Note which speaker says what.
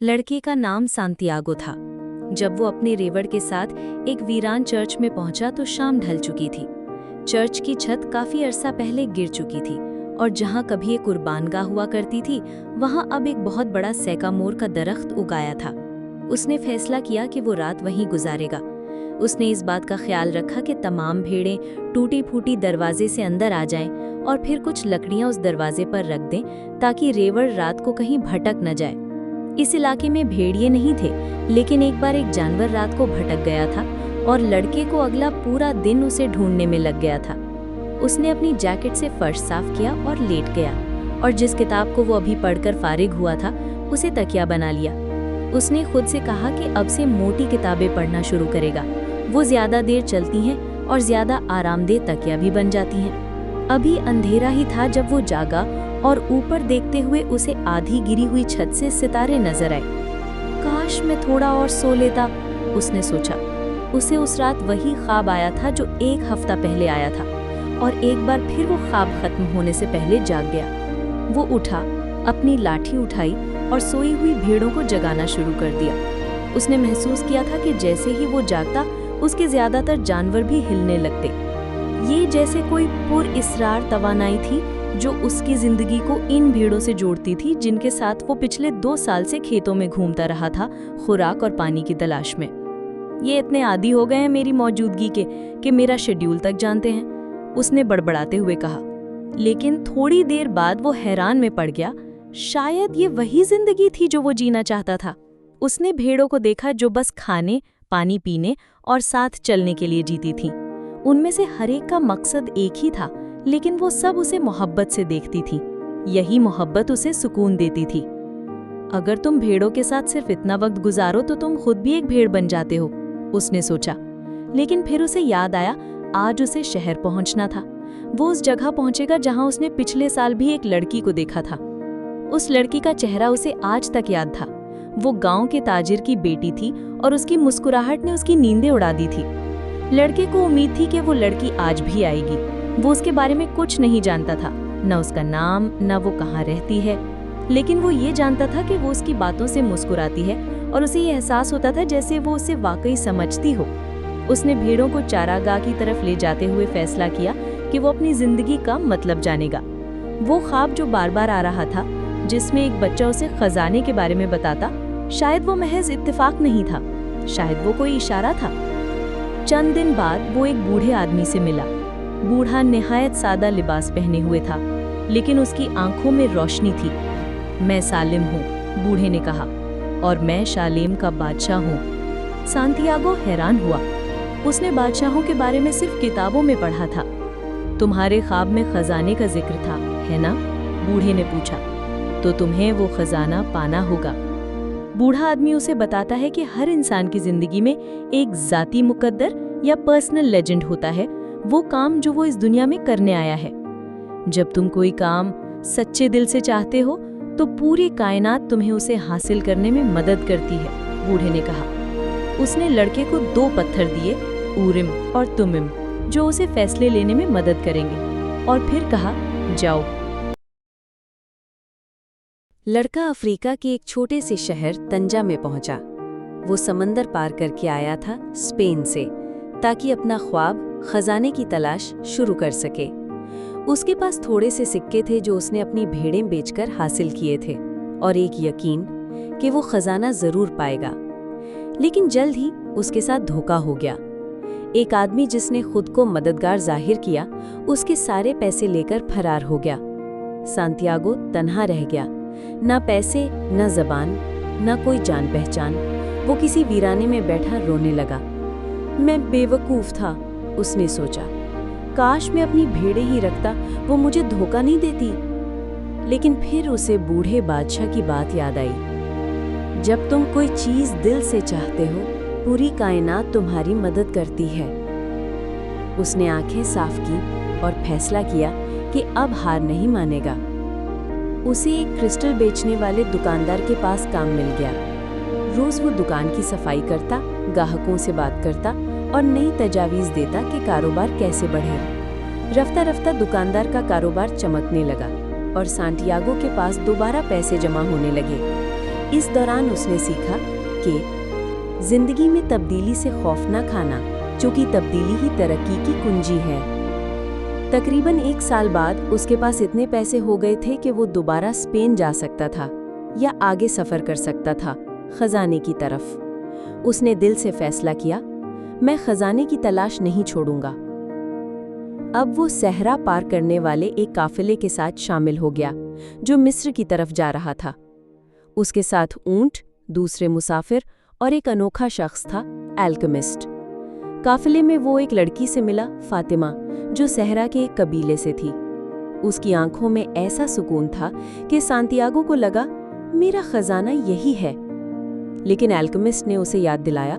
Speaker 1: लड़के का नाम सांतियागो था। जब वो अपने रेवड़ के साथ एक वीरान चर्च में पहुंचा तो शाम ढल चुकी थी। चर्च की छत काफी अरसा पहले गिर चुकी थी और जहां कभी एक कुर्बानगाह हुआ करती थी, वहां अब एक बहुत बड़ा सैकामोर का दरख्त उगाया था। उसने फैसला किया कि वो रात वहीं गुजारेगा। उसने इस बात का ख्याल रखा कि तमाम भेड़ें टूटी फूटी दरवाजे से अंदर आ जाएं और फिर कुछ लकड़ियां उस दरवाजे पर रख दें ताकि रेवड़ रात को कहीं भटक न जाए। इस इलाके में भेड़िए नहीं थे, लेकिन एक बार एक जानवर रात को भटक गया था और लड़के को अगला पूरा दिन उसे ढूंढने में लग गया था। उसने अपनी जैकेट से फर्श साफ किया और लेट गया और जिस किताब को वो अभी पढ़कर फारिग हुआ था उसे तकिया बना लिया। उसने खुद से कहा कि अब से मोटी किताबें पढ़ना शुरू करेगा। वो ज्यादा देर चलती हैं और ज्यादा आरामदेह तकिया भी बन जाती हैं। अभी अंधेरा ही था जब वो जागा और ऊपर देखते हुए उसे आधी गिरी हुई छत से सितारे नजर आए। काश मैं थोड़ा और सो लेता, उसने सोचा। उसे उस रात वही ख्वाब आया था जो एक हफ्ता पहले आया था और एक बार फिर वो ख्वाब खत्म होने से पहले जाग गया। वो उठा, अपनी लाठी उठाई और सोई हुई भेड़ों को जगाना शुरू कर दिया। उसने महसूस किया था कि जैसे ही वो जागता उसके ज्यादातर जानवर भी हिलने लगते। ये जैसे कोई पुरइसरार तवानाई थी जो उसकी जिंदगी को इन भेड़ों से जोड़ती थी जिनके साथ वो पिछले 2 साल से खेतों में घूमता रहा था, खुराक और पानी की तलाश में। ये इतने आदी हो गए हैं मेरी मौजूदगी के कि मेरा शेड्यूल तक जानते हैं, उसने बड़बड़ाते हुए कहा। लेकिन थोड़ी देर बाद वो हैरान में पड़ गया। शायद ये वही जिंदगी थी जो वो जीना चाहता था। उसने भेड़ों को देखा जो बस खाने, पानी पीने और साथ चलने के लिए जीती थीं। उनमें से हर एक का मकसद एक ही था, लेकिन वो सब उसे मोहब्बत से देखती थी। यही मोहब्बत उसे सुकून देती थी। अगर तुम भेड़ों के साथ सिर्फ इतना वक्त गुजारो तो तुम खुद भी एक भेड़ बन जाते हो, उसने सोचा। लेकिन फिर उसे याद आया, आज उसे शहर पहुंचना था। वो उस जगह पहुंचेगा जहां उसने पिछले साल भी एक लड़की को देखा था। उस लड़की का चेहरा उसे आज तक याद था। वो गांव के ताजिर की बेटी थी और उसकी मुस्कुराहट ने उसकी नींदें उड़ा दी थी। लड़के को उम्मीद थी कि वो लड़की आज भी आएगी। वो उसके बारे में कुछ नहीं जानता था, न उसका नाम, न वो कहाँ रहती है, लेकिन वो ये जानता था कि वो उसकी बातों से मुस्कुराती है और उसे ये एहसास होता था जैसे वो उसे वाकई समझती हो। उसने भेड़ों को चारागाह की तरफ ले जाते हुए फैसला किया कि वो अपनी जिंदगी का मतलब जानेगा। वो ख्वाब जो बार बार आ रहा था, जिसमें एक बच्चा उसे खजाने के बारे में बताता, शायद वो महज इत्तेफाक नहीं था, शायद वो कोई इशारा था। चंद दिन बाद वो एक बूढ़े आदमी से मिला। बूढ़ा निहायत सादा लिबास पहने हुए था, लेकिन उसकी आंखों में रोशनी थी। मैं सालिम हूँ, बूढ़े ने कहा, और मैं शालेम का बादशाह हूँ। सांतियागो हैरान हुआ। उसने बादशाहों के बारे में सिर्फ किताबों में पढ़ा था। तुम्हारे ख्वाब में खजाने का जिक्र था, है ना? बूढ़े ने पूछा। तो तुम्हें वो खजाना पाना होगा। बूढ़ा आदमी उसे बताता है कि हर इंसान की जिंदगी में एक जाती मुकद्दर या पर्सनल लेजेंड होता है, वो काम जो वो इस दुनिया में करने आया है। जब तुम कोई काम सच्चे दिल से चाहते हो तो पूरी कायनात तुम्हें उसे हासिल करने में मदद करती है, बूढ़े ने कहा। उसने लड़के को 2 पत्थर दिए, उरिम और तुमिम, जो उसे फैसले लेने में मदद करेंगे, और फिर कहा, जाओ। लड़का अफ्रीका के एक छोटे से शहर तंजा में पहुंचा। वो समंदर पार करके आया था स्पेन से, ताकि अपना ख्वाब खजाने की तलाश शुरू कर सके। उसके पास थोड़े से सिक्के थे जो उसने अपनी भेड़ें बेचकर हासिल किए थे, और एक यकीन कि वो खजाना जरूर पाएगा। लेकिन जल्द ही उसके साथ धोखा हो गया। एक आदमी जिसने खुद को मददगार जाहिर किया, उसके सारे पैसे लेकर फरार हो गया। सांतियागो तन्हा रह गया, ना पैसे, ना जबान, ना कोई जान पहचान। वो किसी वीराने में बैठा रोने लगा। मैं बेवकूफ था, उसने सोचा। काश मैं अपनी भेड़ें ही रखता, वो मुझे धोखा नहीं देती। लेकिन फिर उसे बूढ़े बादशाह की बात याद आई। जब तुम कोई चीज दिल से चाहते हो, पूरी कायनात तुम्हारी मदद करती है। उसने आंखें साफ की और फैसला किया कि अब हार नहीं मानेगा। उसे एक क्रिस्टल बेचने वाले दुकानदार के पास काम मिल गया। रोज वो दुकान की सफाई करता, ग्राहकों से बात करता और नई तजावीज़ देता कि कारोबार कैसे बढ़े। रफ्ता रफ्ता दुकानदार का कारोबार चमकने लगा और सांटियागो के पास दोबारा पैसे जमा होने लगे।
Speaker 2: اس دوران اس نے سیکھا کہ زندگی میں تبدیلی سے خوف نہ کھانا، چونکہ تبدیلی ہی ترقی کی کنجی ہے۔ تقریباً 1 سال بعد اس کے پاس اتنے پیسے ہو گئے تھے کہ وہ دوبارہ اسپین جا سکتا تھا یا آگے سفر کر سکتا تھا، خزانے کی طرف۔ اس نے دل سے فیصلہ کیا، میں خزانے کی تلاش نہیں چھوڑوں گا۔ اب وہ صحرا پار کرنے والے ایک قافلے کے ساتھ شامل ہو گیا جو مصر کی طرف جا رہا تھا۔ اس کے ساتھ اونٹ، دوسرے مسافر اور ایک انوکھا شخص تھا، الکیمسٹ۔ قافلے میں وہ ایک لڑکی سے ملا، فاطمہ، جو صحرا کے ایک قبیلے سے تھی۔ اس کی آنکھوں میں ایسا سکون تھا کہ سانتیاگو کو لگا میرا خزانہ یہی ہے۔ لیکن الکیمسٹ نے اسے یاد دلایا